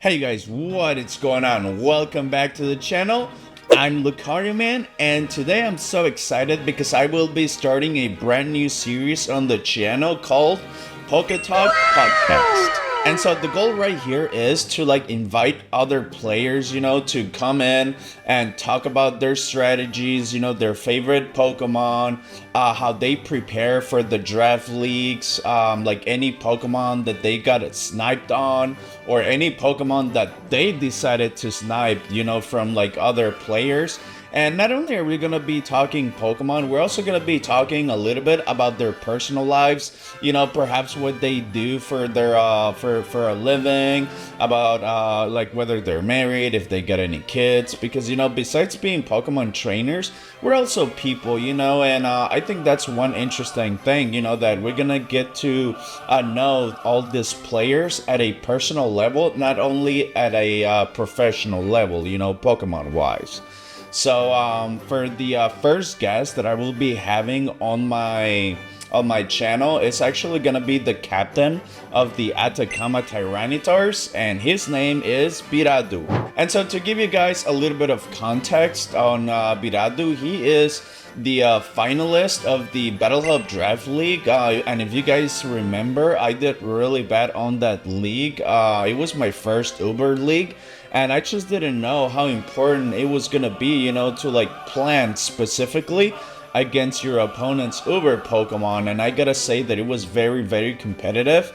Hey guys, what is going on? Welcome back to the channel. I'm Lucario Man, and today I'm so excited because I will be starting a brand new series on the channel called Poké Talk Podcast. And so the goal right here is to invite other players, to come in and talk about their strategies, their favorite Pokemon, how they prepare for the draft leagues, any Pokemon that they got sniped on, or any Pokemon that they decided to snipe, from other players. And not only are we gonna be talking Pokemon, we're also gonna be talking a little bit about their personal lives. Perhaps what they do for their for a living, about whether they're married, if they got any kids. Because besides being Pokemon trainers, we're also people. And I think that's one interesting thing. That we're gonna get to know all these players at a personal level, not only at a professional level. Pokemon wise. So for the first guest that I will be having on my channel is actually gonna be the captain of the Atacama Tyrannitars, and his name is Biradu. And so to give you guys a little bit of context on Biradu, he is the finalist of the BHDL Draft League, and if you guys remember, I did really bad on that league. It was my first Uber league, and I just didn't know how important it was gonna be, to plan specifically against your opponent's Uber Pokemon. And I gotta say that it was very, very competitive.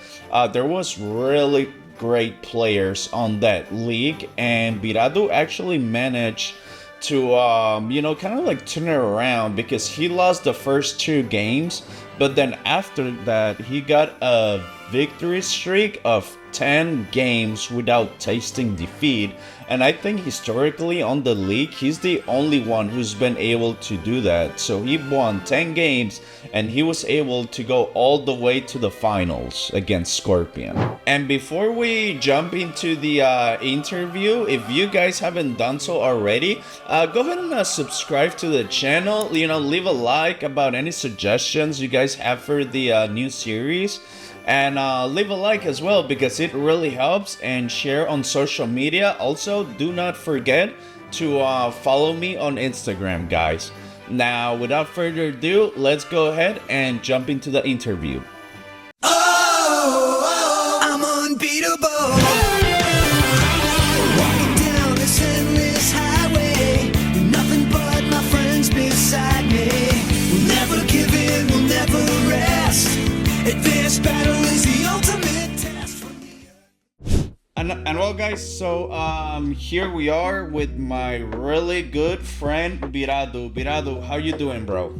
There was really great players on that league, and Biradu actually managed to turn it around, because he lost the first two games, but then after that he got a victory streak of 10 games without tasting defeat. And I think historically on the league, he's the only one who's been able to do that. So he won 10 games and he was able to go all the way to the finals against Scorpion. And before we jump into the interview, if you guys haven't done so already, go ahead and subscribe to the channel. Leave a like about any suggestions you guys have for the new series. And leave a like as well, because it really helps, and share on social media. Also, do not forget to follow me on Instagram, guys. Now, without further ado, let's go ahead and jump into the interview. Oh, I'm unbeatable. Walking down this endless highway, nothing but my friends beside me. We'll never give in, we'll never rest. This battle is the ultimate test for me. And well, guys, so here we are with my really good friend Biradu. Biradu, how you doing, bro?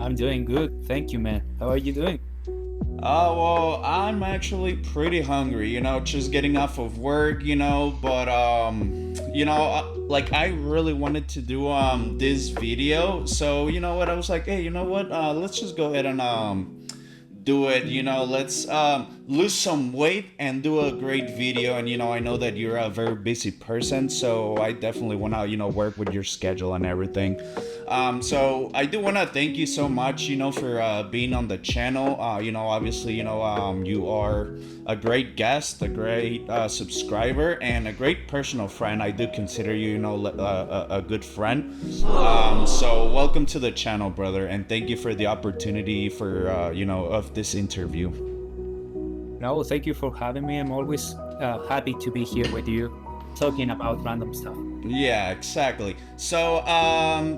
I'm doing good, thank you, man. How are you doing? Well, I'm actually pretty hungry, just getting off of work, but I really wanted to do this video. So you know what, I was like, hey, let's just go ahead and do it. Let's lose some weight and do a great video. And I know that you're a very busy person, so I definitely want to work with your schedule and everything. So I do want to thank you so much, for being on the channel. Obviously, you are a great guest, a great subscriber, and a great personal friend. I do consider you, a good friend. So welcome to the channel, brother, and thank you for the opportunity for, of this interview. No, thank you for having me. I'm always happy to be here with you, talking about random stuff. Yeah, exactly. So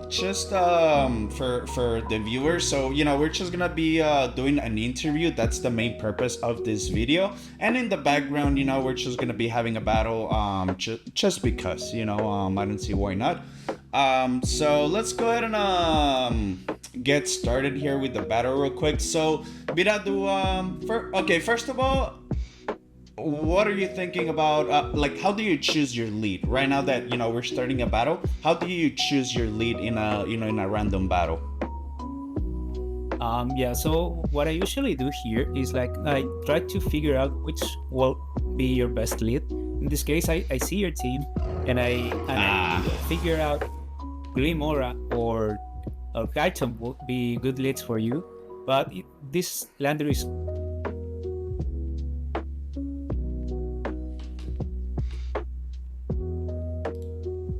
just for the viewers, so we're just gonna be doing an interview. That's the main purpose of this video. And in the background, we're just gonna be having a battle, just because, I don't see why not. So let's go ahead and get started here with the battle real quick. So Biradu, first of all, what are you thinking about, how do you choose your lead right now that we're starting a battle? How do you choose your lead in a random battle? Yeah, so what I usually do here is I try to figure out which will be your best lead. In this case, I see your team, and I figure out Glimora or Kaiton would be good leads for you, but this lander is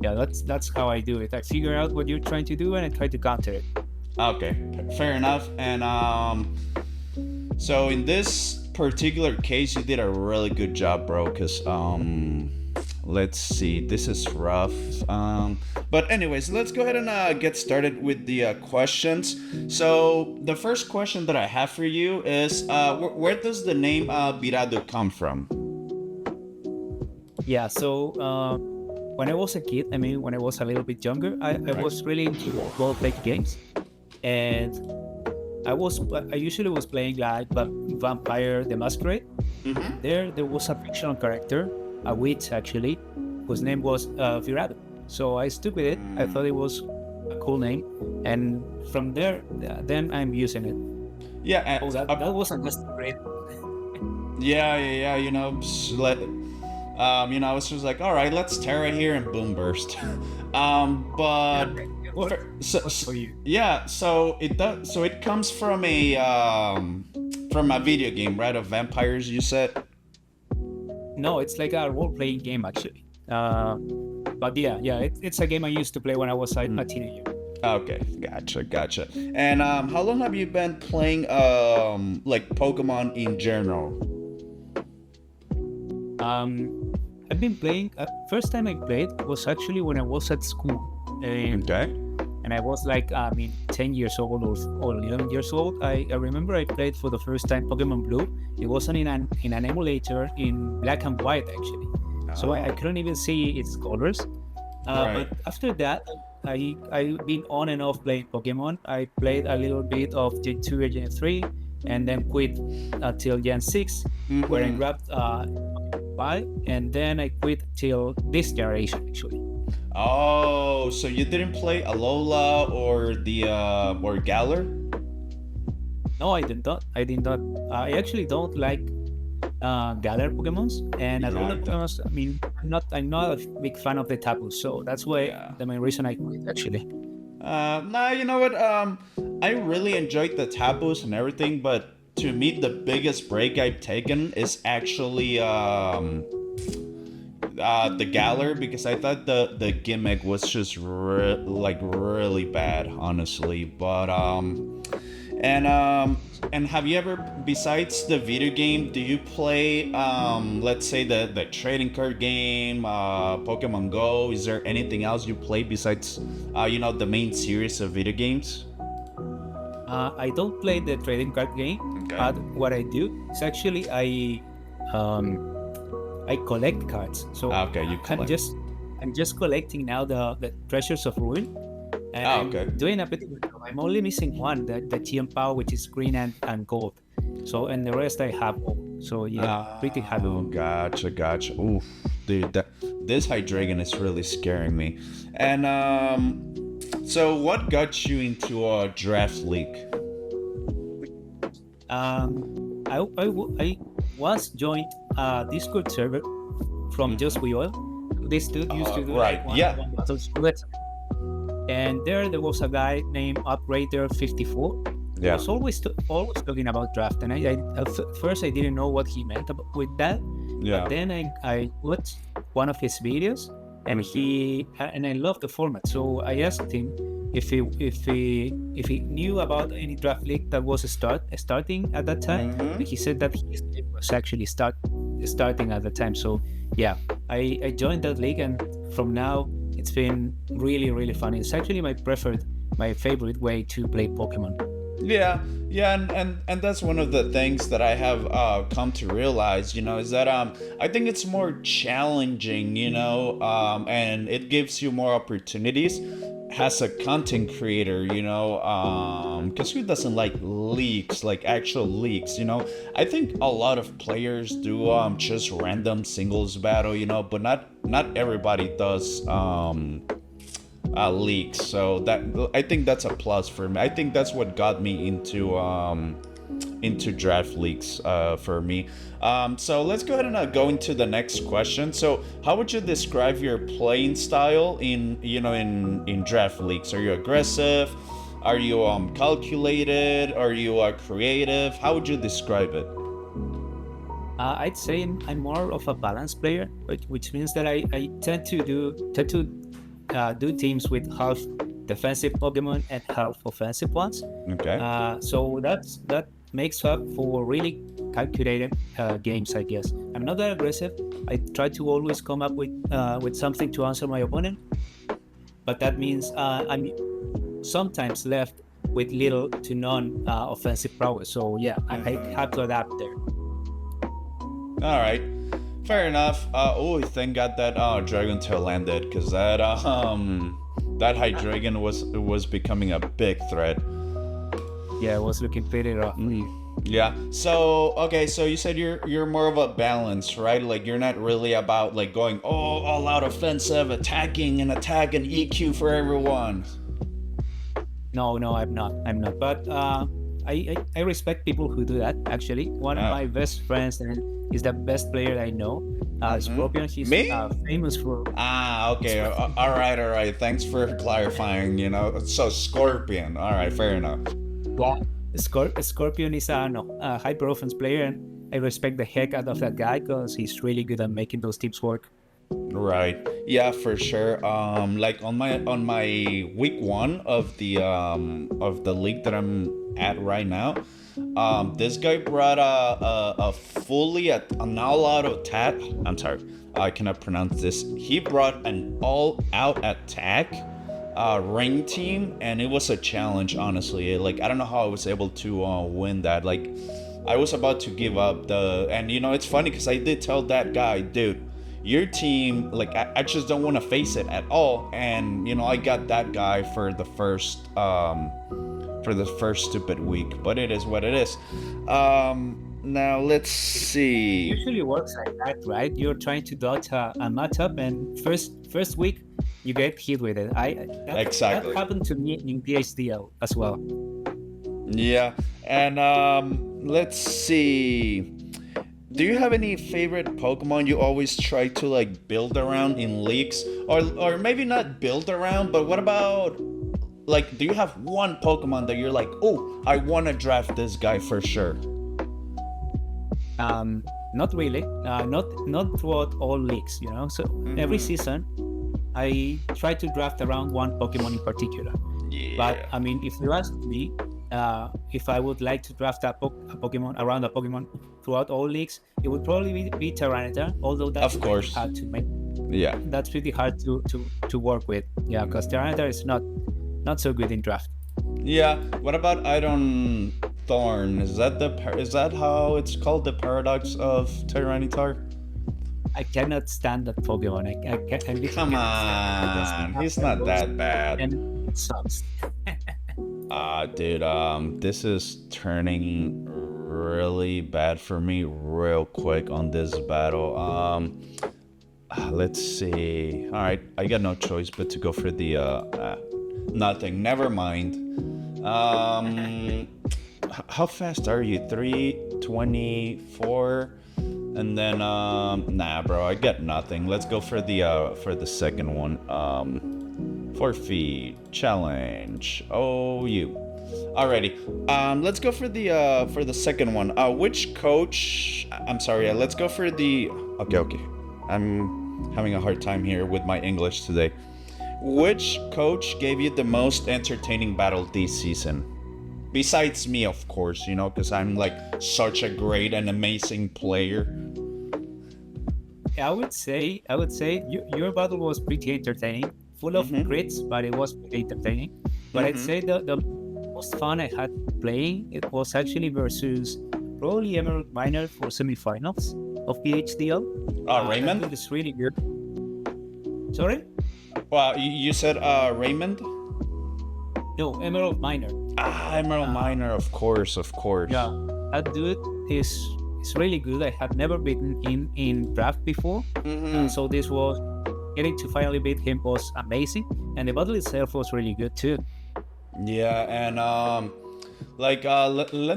yeah, that's how I do it. I figure out what you're trying to do and I try to counter it. Okay, fair enough. And so in this particular case, you did a really good job, bro. Cause let's see, this is rough. But anyways, let's go ahead and get started with the questions. So the first question that I have for you is, where does the name Virado come from? Yeah, so when I was a kid, I mean, when I was a little bit younger, I was really into role-playing games, and I usually was playing like Vampire the Masquerade. Mm-hmm. There was a fictional character, a witch actually, whose name was Virado. So I stuck with it. I thought it was a cool name, and from there, then I'm using it. Yeah, Oh, that wasn't just great. yeah. You know, you know, I was just like, all right, let's Terra here, and boom, burst. But For you. yeah, so it does. So it comes from a video game, right? Of vampires, you said. No, it's like a role-playing game actually. But yeah, it's a game I used to play when I was a teenager. Okay, gotcha. And how long have you been playing like Pokemon in general? I've been playing. First time I played was actually when I was at school. Okay. And I was like, 10 years old or 11 years old. I remember I played for the first time Pokemon Blue. It wasn't in an emulator in black and white actually. So I couldn't even see its colors. Right. But after that, I've been on and off playing Pokemon. I played a little bit of Gen 2 or Gen 3 and then quit till Gen 6 where I grabbed 5 and then I quit till this generation actually. Oh, so you didn't play Alola or the or Galar? No, I did not. I actually don't like Galar Pokemons and Alola Pokemons. I mean, I'm not a big fan of the Tapu, so that's why the main reason I quit actually. Nah, you know what? I really enjoyed the Tapus and everything, but to me, the biggest break I've taken is actually the Galar, because I thought the gimmick was just really bad, honestly. But and have you ever, besides the video game, do you play let's say the trading card game, Pokemon Go? Is there anything else you play besides you know, the main series of video games? I don't play the trading card game, but what I do is actually I collect cards. So You collect. I'm just collecting now the treasures of ruin. And I'm doing a bit of it. I'm only missing one, the Tianpao, which is green and gold. So and the rest I have all. So yeah, pretty happy. Oh, gotcha. Oof, dude, this Hydreigon is really scaring me. And so what got you into a Draft League? I once joined a Discord server from Just We Oil. This dude used to do right, one yeah. And there was a guy named Uprater54. He was always talking about draft, and I at first I didn't know what he meant with that. Yeah. But then I watched one of his videos, and I loved the format. So I asked him if he knew about any draft league that was starting at that time. And he said that his league was actually starting at the time. So yeah, I joined that league, and from now it's been really fun. It's actually my favorite way to play Pokemon. Yeah, and that's one of the things that I have come to realize, you know, is that I think it's more challenging, you know, and it gives you more opportunities as a content creator, you know, because who doesn't like leaks, like actual leaks, you know? I think a lot of players do just random singles battle, you know, but not everybody does leaks. So that, I think that's a plus for me. I think that's what got me into draft leagues for me. So let's go ahead and go into the next question. So how would you describe your playing style in draft leagues? Are you aggressive? Are you calculated? Are you creative? How would you describe it? I'd say I'm more of a balanced player, which means that I tend to do teams with half defensive Pokemon and half offensive ones. Okay. So that makes up for really calculated games, I guess. I'm not that aggressive. I try to always come up with something to answer my opponent, but that means I'm sometimes left with little to none offensive prowess. So yeah, I have to adapt there. All right. Fair enough. Oh, thank God that Dragon Tail landed, because that Hydreigon was becoming a big threat. Yeah, it was looking pretty rough. Yeah. So okay, so you said you're more of a balance, right? Like you're not really about like going all out offensive, attacking and EQ for everyone. No, I'm not. But I respect people who do that. Actually, one of my best friends is the best player I know. Scorpion. He's famous for. Okay. All right. Thanks for clarifying. So Scorpion. All right. Fair enough. Yeah. Scorpion is a hyper offense player, and I respect the heck out of that guy because he's really good at making those teams work. Right. Yeah, for sure. Like on my week 1 of the league that I'm at right now, this guy brought a fully an all-out attack. I'm sorry, I cannot pronounce this. He brought an all-out attack ring team, and it was a challenge, honestly. Like, I don't know how I was able to win that. Like, I was about to give up and it's funny because I did tell that guy, dude, your team, like, I just don't want to face it at all. And I got that guy for the first stupid week, but it is what it is. Now let's see. It usually works like that, right? You're trying to dodge a matchup, and first week you get hit with it. Exactly. That happened to me in BHDL as well. Yeah, and let's see. Do you have any favorite Pokemon you always try to like build around in leagues, or maybe not build around, but what about like, do you have one Pokemon that you're like, oh, I want to draft this guy for sure? Not really. Not throughout all leagues, So every season, I try to draft around one Pokemon in particular. Yeah. But I mean, if you ask me, if I would like to draft a Pokemon throughout all leagues, it would probably be Tyranitar. Although that's of course hard to make. Yeah. That's pretty hard to work with. Yeah, because Tyranitar is not so good in draft. Yeah. What about Idon Thorn? Is that how it's called? The paradox of Tyranitar? I cannot stand that Pokemon. I Come on, he's not that bad. And it sucks. Dude, this is turning really bad for me real quick on this battle. Let's see. All right, I got no choice but to go for the nothing. Never mind. How fast are you? 3:24. And then nah, bro, I got nothing. Let's go for the second one. 4 feet challenge. Oh, you. Alrighty. Let's go for the second one. Which coach? I'm sorry. Let's go for the. Okay. I'm having a hard time here with my English today. Which coach gave you the most entertaining battle this season? Besides me, of course, because I'm like such a great and amazing player. I would say your battle was pretty entertaining, full of crits, but it was pretty entertaining. But I'd say the most fun I had playing, it was actually versus probably Emerald Miner for semifinals of BHDL. Raymond? That was really good. Sorry? Well, you said Raymond? No, Emerald Miner. Emerald Miner, of course. Yeah, that dude is really good. I have never beaten him in draft before, so this was getting to finally beat him was amazing, and the battle itself was really good too. Yeah, and let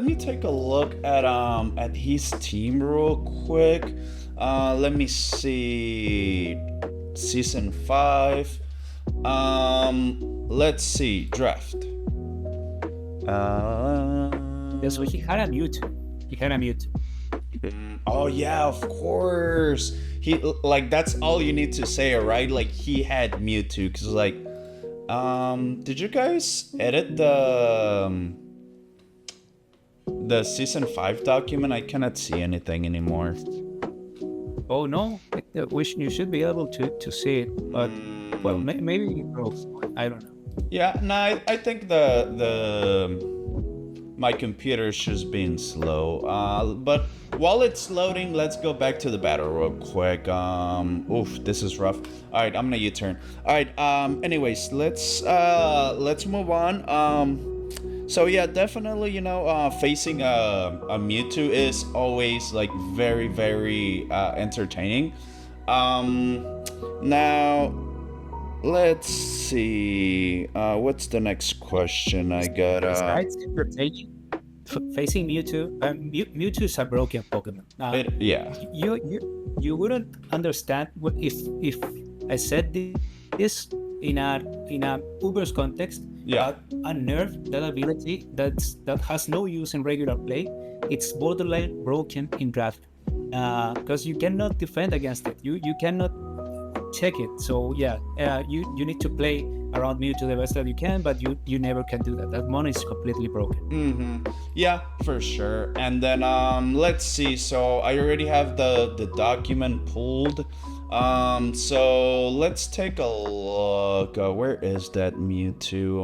me take a look at his team real quick. Let me see. Season 5. Let's see. Draft. So he had a Mewtwo. Oh yeah, of course. He like that's all you need to say, right? Like he had Mewtwo, cause like, did you guys edit the season 5 document? I cannot see anything anymore. Oh no, you should be able to see it, but well, maybe it broke. I don't know. Yeah, no, I think my computer's just being slow. But while it's loading, let's go back to the battle real quick. Oof, this is rough. All right, I'm gonna U-turn. All right. Anyways, let's move on. So yeah, definitely, facing a Mewtwo is always like very, very entertaining. Now, let's see. What's the next question I got? Besides entertaining, facing Mewtwo, Mewtwo is a broken Pokemon. Yeah. You wouldn't understand if I said this in a Uber's context. Yeah. A nerf, that ability that has no use in regular play, it's borderline broken in draft, because you cannot defend against it. You cannot check it. So yeah, you need to play around Mewtwo the best that you can, but you never can do that. That mon is completely broken. Yeah, for sure. And then let's see. So I already have the document pulled. So let's take a look. Where is that Mewtwo?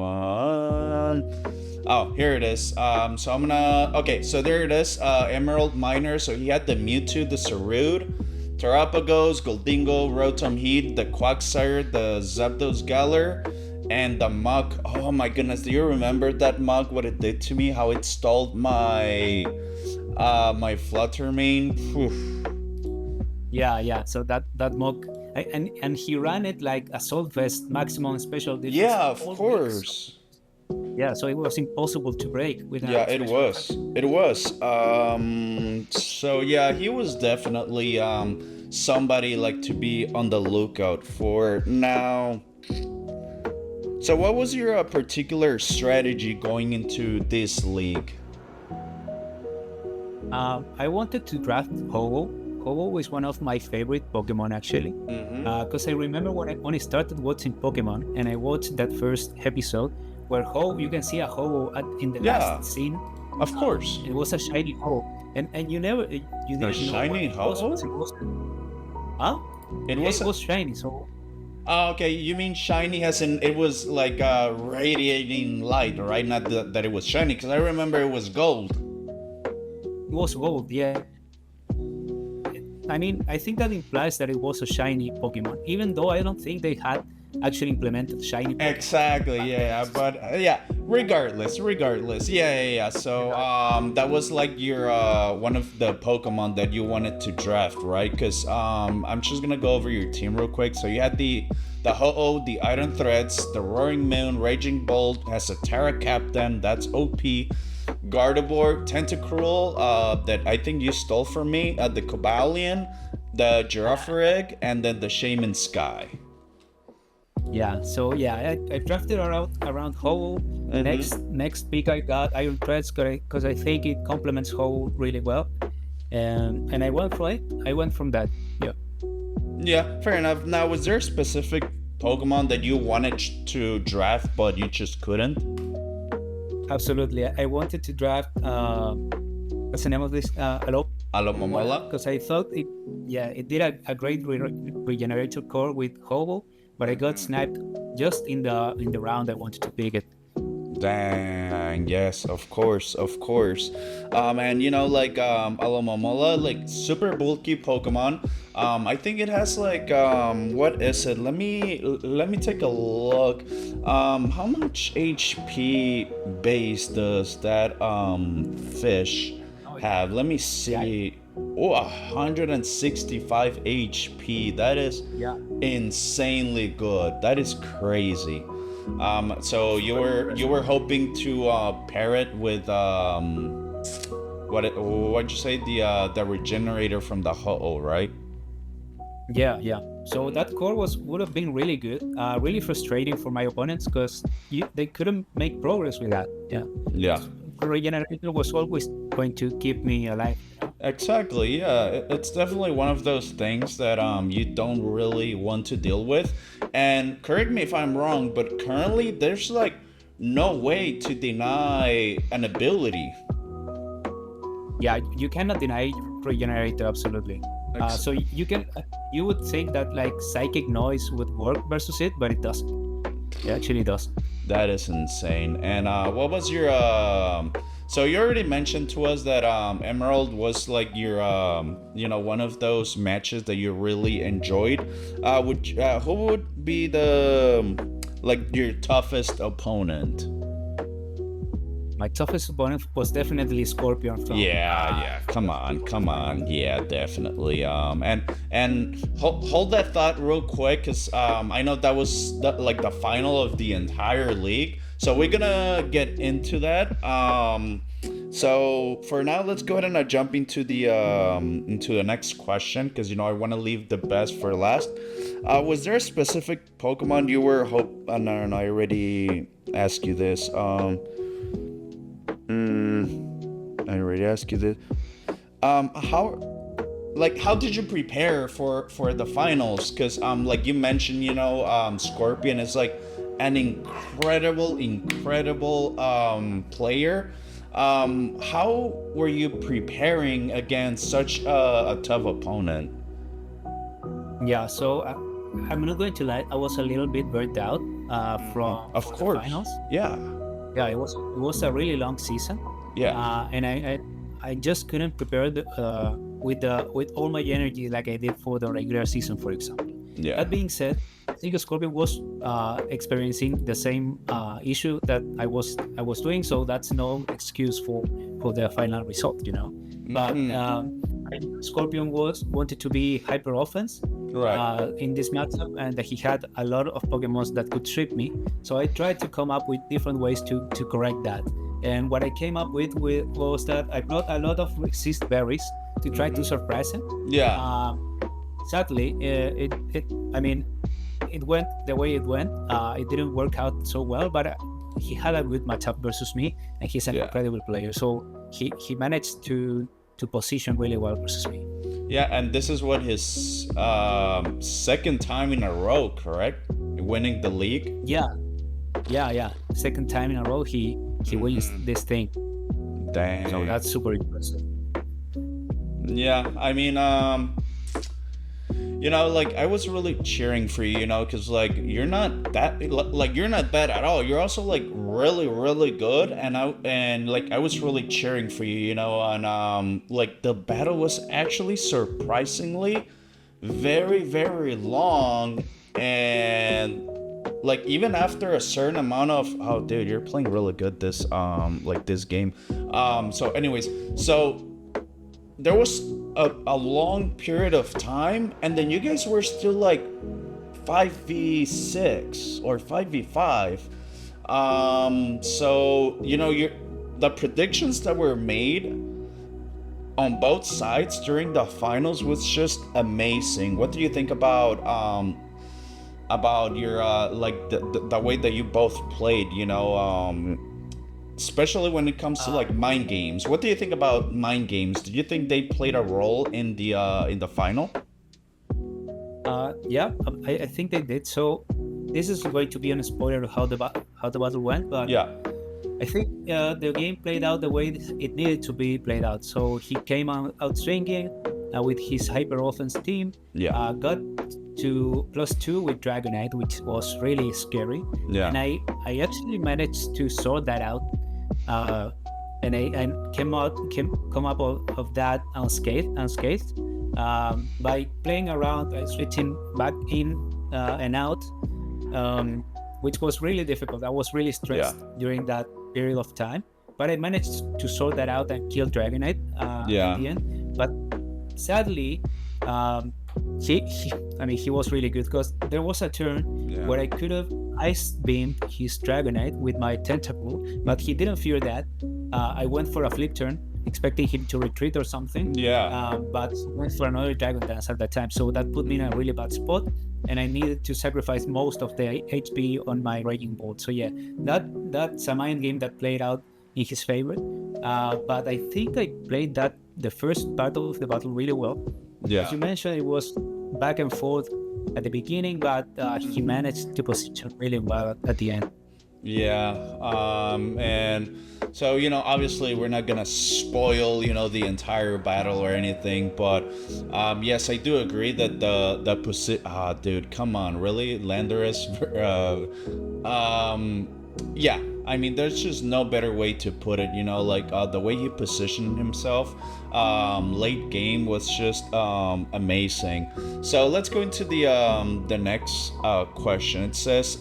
Oh, here it is. So I'm gonna. Okay, so there it is. Emerald Miner. So he had the Mewtwo, the Sarude, Terrapagos, Goldingo, Rotom Heat, the Quagsire, the Zapdos Galar, and the Muk. Oh my goodness, do you remember that Muk? What it did to me? How it stalled my Flutter Mane? Yeah. So that Muk, and he ran it like Assault Vest, maximum special defense. Yeah, of course. Yeah, so it was impossible to break with. Yeah, it was. It was. So yeah, he was definitely somebody like to be on the lookout for. Now, so what was your particular strategy going into this league? I wanted to draft Ho-Oh. Ho-Oh is one of my favorite Pokemon, actually, because I remember when I started watching Pokemon and I watched that first episode where you can see a Ho-Oh in the last scene. Of course. It was a shiny Ho-Oh, and you didn't know shiny Ho-Oh? Huh? It was shiny. So. Okay, you mean shiny as in it was like radiating light, right? Not that it was shiny, because I remember it was gold. It was gold, yeah. I mean, I think that implies that it was a shiny Pokemon, even though I don't think they had actually implemented shiny Pokemon. Exactly, yeah, but yeah, regardless, yeah. So that was like your one of the Pokemon that you wanted to draft, right? Because I'm just gonna go over your team real quick. So you had the Ho-Oh, the Iron Threads, the Roaring Moon, Raging Bolt, has a Terra Captain, that's OP. Gardevoir, Tentacruel, that I think you stole from me, the Cobalion, the Girafarig, and then the Shaman Sky. Yeah, so yeah, I drafted around Ho-Oh. Next pick I got Iron Threads because I think it complements Ho-Oh really well, and I went for it. I went from that. Yeah, fair enough. Now, was there a specific Pokemon that you wanted to draft but you just couldn't? Absolutely, I wanted to draft. What's the name of this? Alomomola? Because I thought it did a great regenerator core with Ho-Oh, but I got sniped just in the round I wanted to pick it. Dang, yes, of course. And like Alomomola, like super bulky Pokemon. I think it has like what is it? Let me take a look. How much HP base does that fish have? Let me see. Oh, 165 HP. That is insanely good. That is crazy. So you were hoping to pair it with what'd you say, the regenerator from the Ho-Oh, right? Yeah. So that core would have been really good. Really frustrating for my opponents because they couldn't make progress with that. Yeah. Yeah. Regenerator was always going to keep me alive. Exactly, yeah. It's definitely one of those things that you don't really want to deal with. And correct me if I'm wrong, but currently there's like no way to deny an ability. Yeah, you cannot deny regenerate absolutely. So you would think that like psychic noise would work versus it, but it doesn't. It actually doesn't. That is insane. And what was your so you already mentioned to us that Emerald was like your one of those matches that you really enjoyed. Who would be the like your toughest opponent? My toughest opponent was definitely Scorpion from. Yeah. Come on. Yeah, definitely. And hold that thought real quick, cause I know that was the final of the entire league. So we're gonna get into that. So for now, let's go ahead and jump into the next question, cause I want to leave the best for last. Was there a specific Pokemon you were no, I already asked you this. I already asked you this. How did you prepare for the finals? Because like you mentioned, Scorpion is like an incredible player. How were you preparing against such a tough opponent? Yeah, so I'm not going to lie. I was a little bit burnt out from Of course. the finals. Yeah. Yeah, it was a really long season. Yeah. And I just couldn't prepare with all my energy like I did for the regular season, for example. Yeah. That being said, I think Scorpion was experiencing the same issue that I was doing, so that's no excuse for the final result, But Scorpion wanted to be hyper offense in this matchup, and he had a lot of Pokemons that could trip me. So I tried to come up with different ways to correct that. And what I came up with was that I brought a lot of resist berries to try to surprise him. Yeah. Sadly, it went the way it went. It didn't work out so well, but he had a good matchup versus me, and he's an incredible player. So he managed to position really well versus me. Yeah, and this is what his second time in a row, correct? Winning the league. Yeah. Second time in a row, he wins this thing. Dang. So that's super impressive. Yeah, I mean, I was really cheering for you, because you're not bad at all. You're also like really, really good, and I was really cheering for you, and the battle was actually surprisingly very, very long, and even after a certain amount of dude, you're playing really good this game. So anyways, so there was a long period of time, and then you guys were still 5v6 or 5v5. So the predictions that were made on both sides during the finals was just amazing. What do you think about your the way that you both played? Especially when it comes to mind games. What do you think about mind games? Do you think they played a role in the final? Yeah, I think they did. So this is going to be a spoiler of how the battle went, but yeah, I think the game played out the way it needed to be played out. So he came out swinging with his hyper offense team. Yeah, got to +2 with Dragonite, which was really scary. Yeah, and I actually managed to sort that out. And I come up of that unscathed by playing around, switching back in and out, which was really difficult. I was really stressed during that period of time, but I managed to sort that out and kill Dragonite at the end. But sadly, he was really good, because there was a turn where I could have Ice Beamed his Dragonite with my Tentacle, but he didn't fear that. I went for a flip turn, expecting him to retreat or something. But went for another Dragon Dance at that time, so that put me in a really bad spot, and I needed to sacrifice most of the HP on my Raging Bolt. So yeah, that's a mind game that played out in his favor. But I think I played that the first part of the battle really well. As you mentioned, it was back and forth at the beginning, but he managed to position really well at the end. Yeah, and so obviously we're not gonna spoil the entire battle or anything, but yes, I do agree that the position. Dude, come on, really, Landorus? Yeah, I mean, there's just no better way to put it. Like the way he positioned himself, late game was just amazing. So let's go into the next question. It says.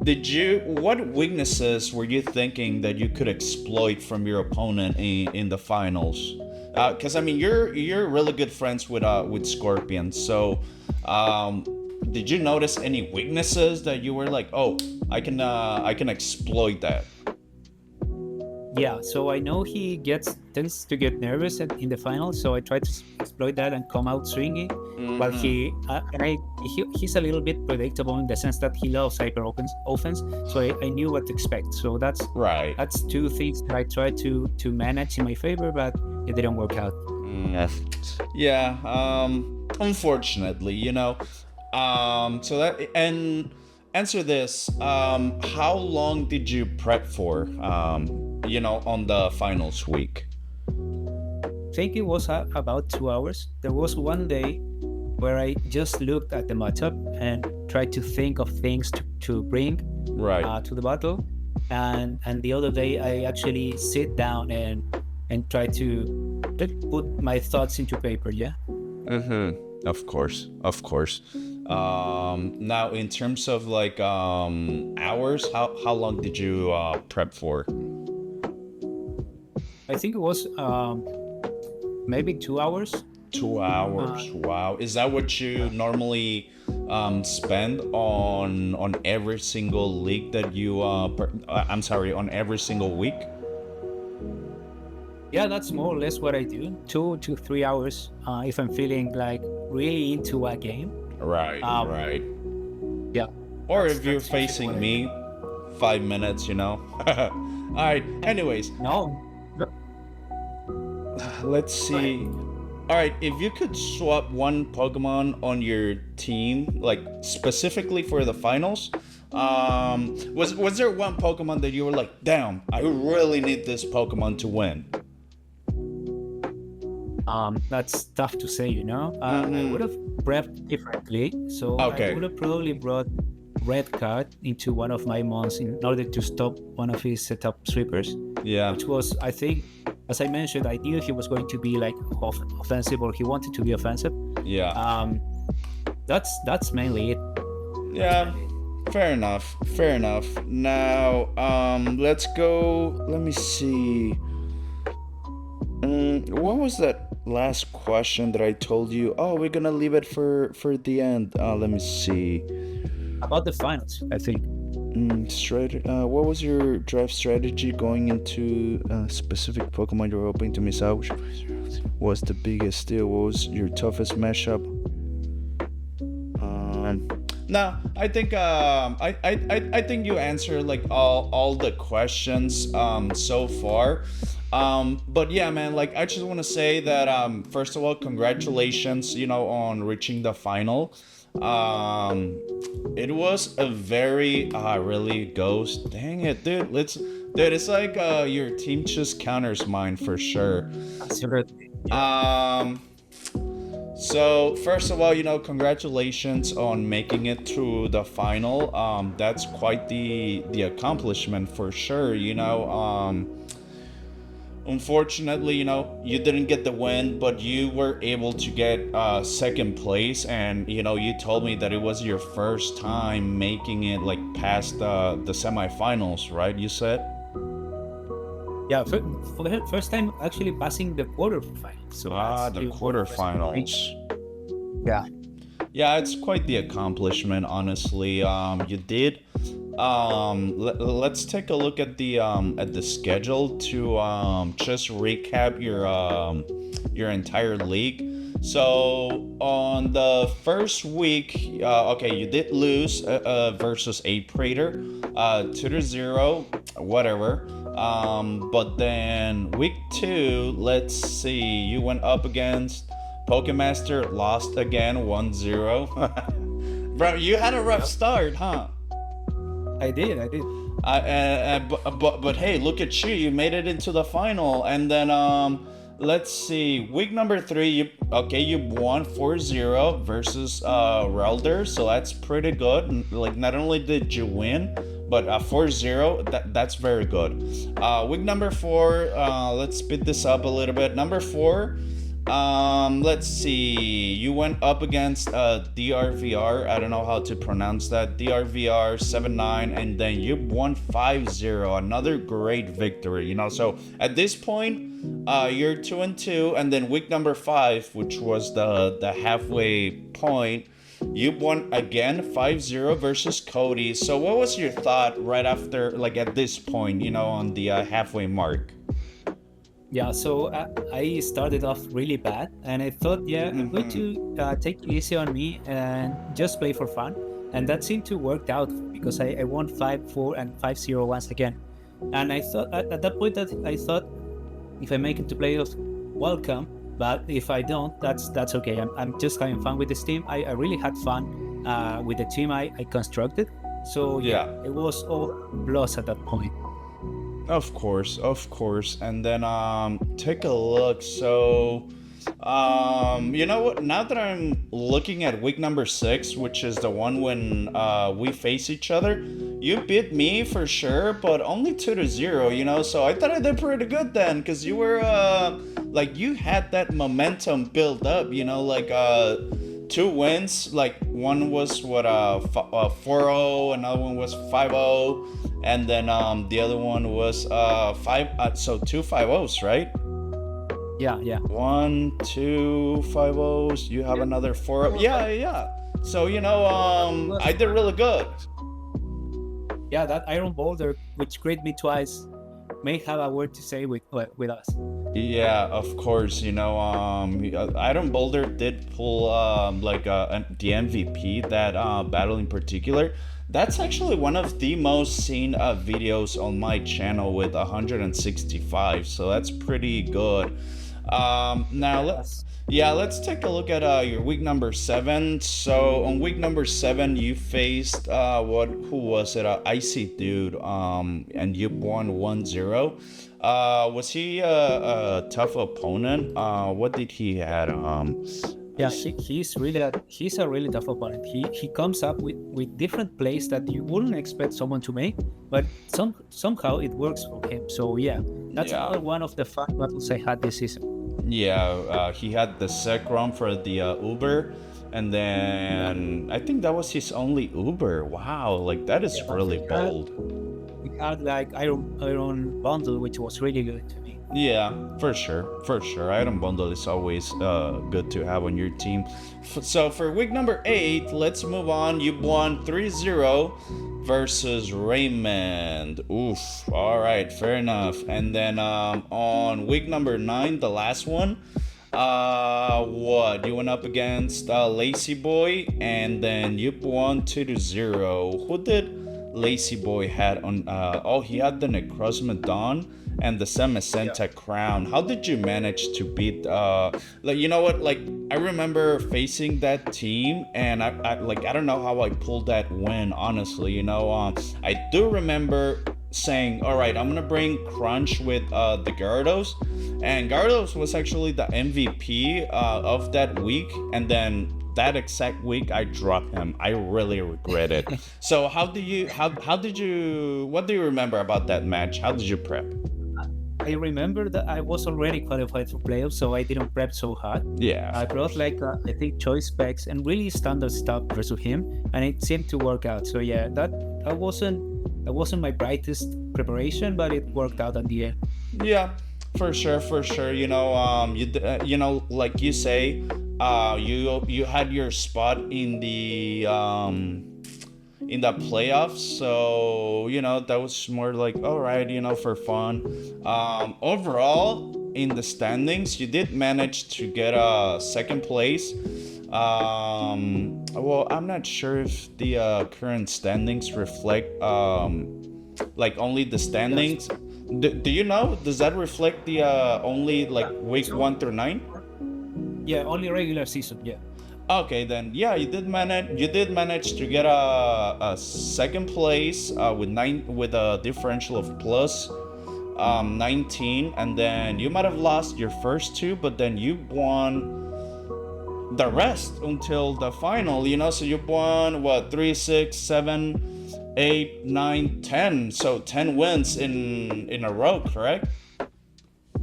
What weaknesses were you thinking that you could exploit from your opponent in the finals? Because I mean, you're really good friends with Scorpion. So, did you notice any weaknesses that you were like, oh, I can exploit that? Yeah, so I know he tends to get nervous in the final, so I try to exploit that and come out swinging. But he's a little bit predictable in the sense that he loves hyper offense, so I knew what to expect. So that's right. That's two things that I tried to manage in my favor, but it didn't work out. Yeah, unfortunately, so that and answer this. How long did you prep for? On the finals week? I think it was about 2 hours. There was one day where I just looked at the matchup and tried to think of things to bring to the battle, and the other day I actually sit down and try to put my thoughts into paper. Yeah. Of course. Now in terms of like hours, how long did you prep for? I think it was maybe 2 hours. 2 hours. Wow. Is that what you normally spend on every single league that you on every single week? Yeah, that's more or less what I do. 2 to 3 hours if I'm feeling like really into a game. Right. Yeah. Or if you're facing me, 5 minutes, All right. Anyways. No. Let's see. All right, if you could swap one Pokemon on your team, like specifically for the finals, was there one Pokemon that you were like, damn, I really need this Pokemon to win? That's tough to say, I would have prepped differently, so I would have probably brought Red Card into one of my mons in order to stop one of his setup sweepers. Yeah. Which was, I think, as I mentioned, I knew he was going to be like offensive, or he wanted to be offensive. Yeah. That's mainly it. Yeah. Fair enough. Now, let's go. Let me see. What was that last question that I told you? Oh, we're gonna leave it for the end. Let me see. About the finals, I think. What was your draft strategy going into specific Pokemon you were hoping to miss out? Which was the biggest deal? What was your toughest mashup? No, I think I think you answered like all the questions so far. But yeah, man, like I just want to say that first of all, congratulations, on reaching the final. It was a very really Ghost. Dang it, dude. Dude, it's like your team just counters mine for sure. So first of all, congratulations on making it to the final. That's quite the accomplishment for sure. Unfortunately, you didn't get the win, but you were able to get second place, and you told me that it was your first time making it like past the semifinals, right? You said. Yeah, for the first time actually passing the quarterfinals. So the quarterfinals. Yeah, it's quite the accomplishment, honestly. You did. Let's take a look at the schedule to just recap your entire league. So on the first week, you did lose versus a Praetor, 2-0, whatever. But then week 2, let's see, you went up against Pokemaster, lost again 1-0. Bro, you had a rough start, huh? I did. But hey, look at you! You made it into the final, and then let's see, week number 3, you won 4-0 versus Relder, so that's pretty good. Like, not only did you win, but 4-0, that's very good. Week number 4, let's speed this up a little bit. Number 4. Let's see. You went up against DRVR. I don't know how to pronounce that. DRVR 7-9, and then you won 5-0. Another great victory. You know, so at this point, you're 2-2, and then week number 5, which was the halfway point, you won again 5-0 versus Cody. So what was your thought right after, like at this point, you know, on the halfway mark? Yeah, so I started off really bad, and I thought, I'm going to take it easy on me and just play for fun. And that seemed to work out because I won 5-4 and 5-0 once again. And I thought at that point that I thought, if I make it to playoffs, welcome. But if I don't, that's okay. I'm just having fun with this team. I really had fun with the team I constructed. So it was all plus at that point. Of course. And then take a look. So you know what? Now that I'm looking at week number 6, which is the one when we face each other, you beat me for sure, but only 2-0. You know, so I thought I did pretty good then, because you were like, you had that momentum built up. You know, like 2 wins. Like, one was 4-0, another one was 5-0. And then the other one was 5. So 2 5-0s, right? Yeah. 1, 2 5-0s. You have another 4. Yeah. So you know, I did really good. Yeah, that Iron Boulder, which crit me twice, may have a word to say with us. Yeah, of course. You know, Iron Boulder did pull the MVP that battle in particular. That's actually one of the most seen videos on my channel with 165, so that's pretty good. Now let's take a look at your week number 7. So on week number 7, you faced who was it? Icy Dude, and you won 1-0. Was he a tough opponent? What did he had? Yeah, he's a really tough opponent. He comes up with different plays that you wouldn't expect someone to make, but somehow it works for him. So that's another one of the fun battles I had this season. Yeah, he had the sec run for the Uber, and then I think that was his only Uber. Wow, like that is really bold. We had like Iron Bundle, which was really good to me. Yeah, for sure. Item Bundle is always good to have on your team. So for week number 8, let's move on. You won 3-0 versus Raymond. Oof. All right, fair enough. And then on week number 9, the last one, you went up against Lazy Boy, and then you won 2-0. Who did Lazy Boy had on? He had the Necrozmodon and the Semicenta crown. How did you manage to beat you know what, like I remember facing that team, and I don't know how I pulled that win, honestly. You know, I do remember saying, all right, I'm gonna bring Crunch with the Gyarados, and Gyarados was actually the MVP of that week, and then that exact week I dropped him. I really regret it. So what do you remember about that match? How did you prep? I remember that I was already qualified for playoffs, so I didn't prep so hard. Yeah. I brought I think choice specs and really standard stuff versus him, and it seemed to work out. So that wasn't my brightest preparation, but it worked out at the end. Yeah, for sure. You know, you know, like you say, you had your spot in the playoffs, so you know that was more like, all right, you know, for fun. Overall in the standings, you did manage to get a second place. Well, I'm not sure if the current standings reflect only the standings. Do you know? Does that reflect the only like week So- 1 through 9? Yeah, only regular season. Yeah. Okay, then yeah, you did manage. You did manage to get a second place with a differential of plus 19, and then you might have lost your first two, but then you won the rest until the final. So you won what 3, 6, 7, 8, 9, 10. So 10 wins in a row, correct?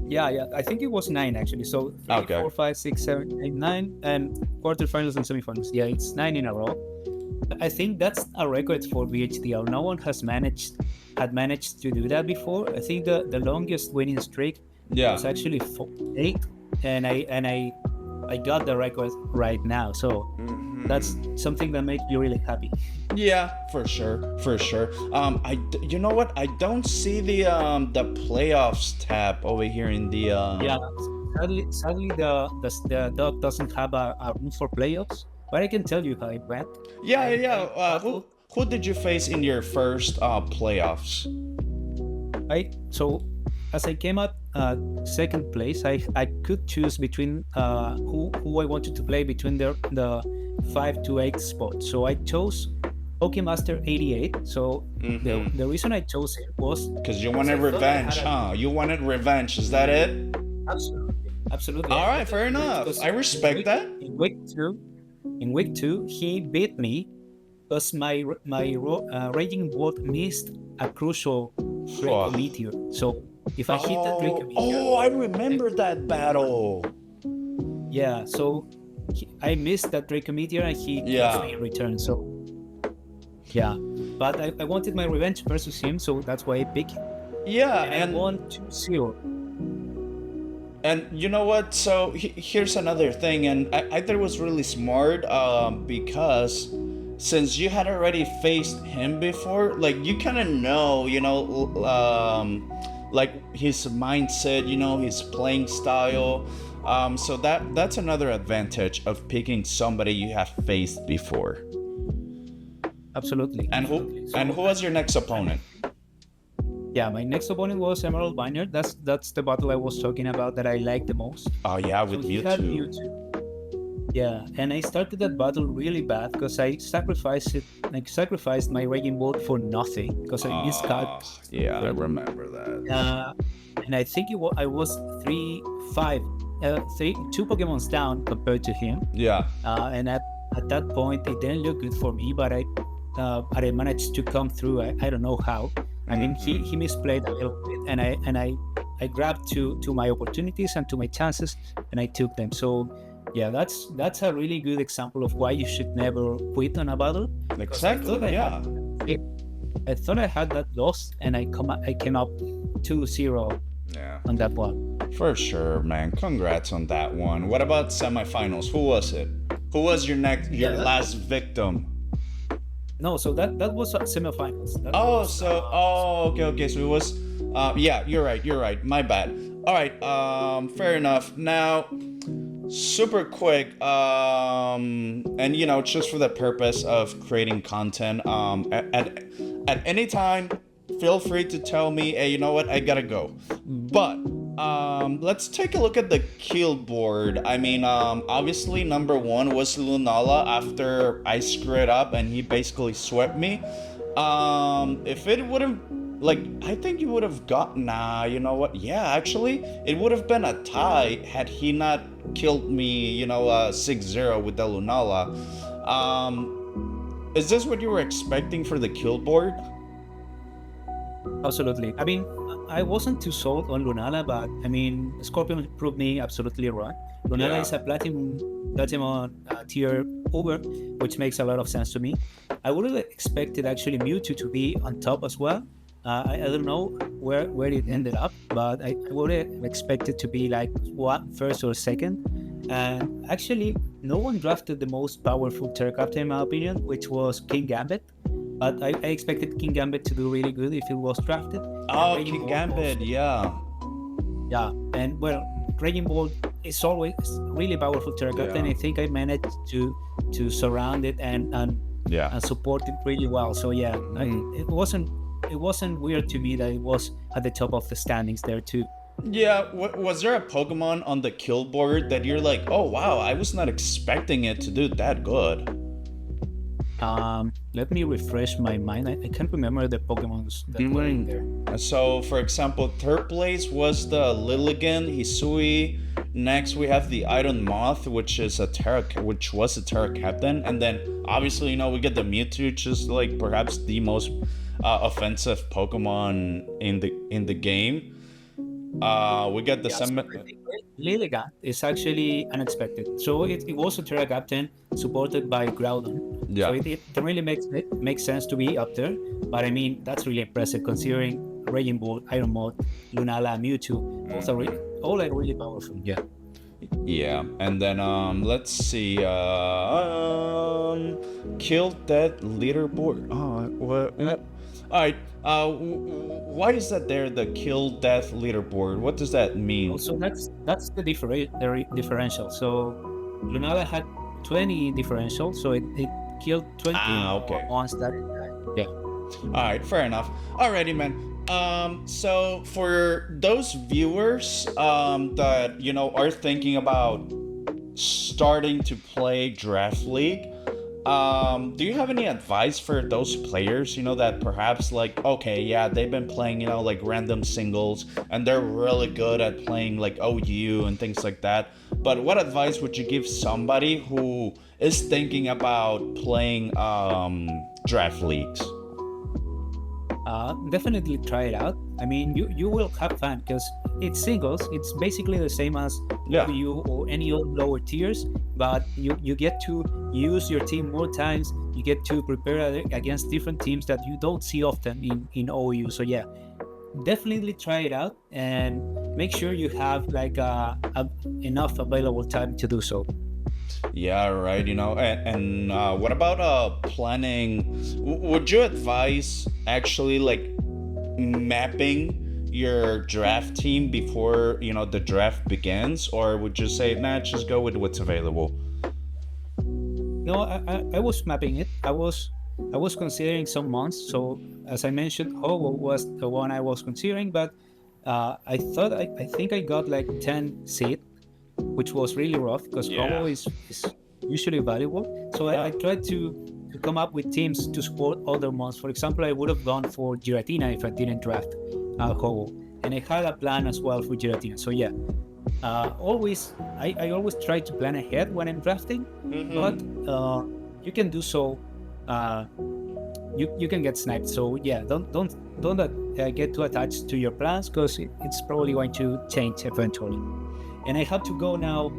Yeah. I think it was 9 actually. So 3, Okay. 4, 5, 6, 7, 8, 9, and quarterfinals and semifinals. Yeah, it's 9 in a row. I think that's a record for BHDL. No one had managed to do that before. I think the longest winning streak Yeah. was actually 8, and I got the record right now. So that's something that makes me really happy. Yeah, for sure. You know what? I don't see the playoffs tab over here in the. Yeah, sadly the dog doesn't have a room for playoffs, but I can tell you how it went. Yeah. Who did you face in your first playoffs? So as I came up second place, I could choose between who I wanted to play between the 5 to 8 spots. So I chose Pokemaster 88. So the reason I chose it was Because you wanted revenge, huh? You wanted revenge. Is that it? absolutely. All right, fair enough. Because I respect that. In week two, he beat me because my raging bolt missed a crucial Draco Meteor. So if I hit that Draco Meteor, I remember that battle. yeah. So I missed that Draco Meteor and he Yeah. me in return. So yeah, but I wanted my revenge versus him, so that's why I picked him. Yeah, And I won 2-0. And you know what? So here's another thing, and I thought it was really smart because since you had already faced him before, like you kind of know, like his mindset, his playing style. So that's another advantage of picking somebody you have faced before. Absolutely. And who was your next opponent? Yeah, my next opponent was Emerald Vineyard. That's the battle I was talking about that I liked the most. Oh yeah, with So he had Mewtwo. Yeah, and I started that battle really bad because I sacrificed my Raging Bolt for nothing because I missed card. Yeah, I remember that. And I think I was 3-5, 2 Pokemons down compared to him. Yeah. And at that point, it didn't look good for me, but I managed to come through. I don't know how. I mean, he misplayed a little bit, and I grabbed to my opportunities and to my chances, and I took them. So yeah, that's a really good example of why you should never quit on a battle. Exactly. Yeah. I thought I had that lost, and I came up 2-0 Yeah. on that one. For sure, man. Congrats on that one. What about semifinals? Who was it? Who was your last victim? No, so that was semifinals. Okay. So it was. Yeah, you're right. My bad. All right. Fair enough. Now, super quick. And just for the purpose of creating content. At any time, feel free to tell me, hey, you know what? I gotta go. But let's take a look at the kill board. I mean, obviously number 1 was Lunala after I screwed up and he basically swept me. If it would have, I think you would have got, you know what? Yeah, actually, it would have been a tie had he not killed me, 6-0 with the Lunala. Is this what you were expecting for the kill board? Absolutely. I mean, I wasn't too sold on Lunala, but I mean, Scorpion proved me absolutely wrong. Lunala is a platinum tier over, which makes a lot of sense to me. I would have expected actually Mewtwo to be on top as well. I don't know where it ended up, but I would have expected to be like first or second. And actually, no one drafted the most powerful Terra Captain in my opinion, which was King Gambit. But I expected King Gambit to do really good if it was drafted. Oh, King Gambit, yeah. Yeah, and well, Raging Bolt is always really powerful Terra Captain. Yeah. I think I managed to surround it and support it really well. So yeah, it wasn't it wasn't weird to me that it was at the top of the standings there too. Yeah, was there a Pokemon on the kill board that you're like, oh wow, I was not expecting it to do that good? Let me refresh my mind. I can't remember the Pokemons that were in there. So, for example, third place was the Lilligant Hisui. Next, we have the Iron Moth, which was a Terra Captain, and then obviously, we get the Mewtwo, which is like perhaps the most offensive Pokemon in the game. We got the Lilligant is actually unexpected. So it was a Terra Captain supported by Groudon. Yeah. So it really makes sense to be up there. But I mean, that's really impressive considering Raging Bull, Iron Moth, Lunala, Mewtwo. Those are all are really powerful. Yeah. Yeah, and then let's see. Kill that leaderboard. Oh, what? All right. Why is that there? The kill death leaderboard. What does that mean? So that's the differential. So Lunala had 20 differential, so it killed 20 okay. once that. Yeah. All right, fair enough. Alrighty, man. So for those viewers that are thinking about starting to play Draft League, do you have any advice for those players, that perhaps like, okay, yeah, they've been playing, like random singles and they're really good at playing like OU and things like that. But what advice would you give somebody who is thinking about playing Draft Leagues? Definitely try it out. I mean, you will have fun because it's singles. It's basically the same as you or any other lower tiers, but you get to use your team more times. You get to prepare against different teams that you don't see often in OU. So yeah, definitely try it out and make sure you have like enough available time to do so. Yeah, right. And what about planning? Would you advise actually like mapping your draft team before the draft begins, or would you say, nah, just go with what's available? No, I was mapping it. I was considering some months. So as I mentioned, Hobo was the one I was considering, but I think I got like 10 seed, which was really rough because Hobo is usually valuable. So I tried to come up with teams to support other months. For example, I would have gone for Giratina if I didn't draft Hobo, and I had a plan as well for Giratina. So yeah, I always try to plan ahead when I'm drafting, but you can do so. You can get sniped. So yeah, don't get too attached to your plans because it's probably going to change eventually. And I have to go now,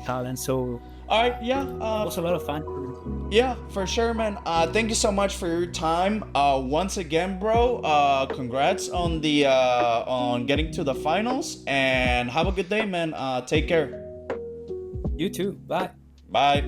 Alan. So all right, yeah, it was a lot of fun. Yeah, for sure, man. Thank you so much for your time. Once again, bro. Congrats on the on getting to the finals, and have a good day, man. Take care. You too. Bye. Bye.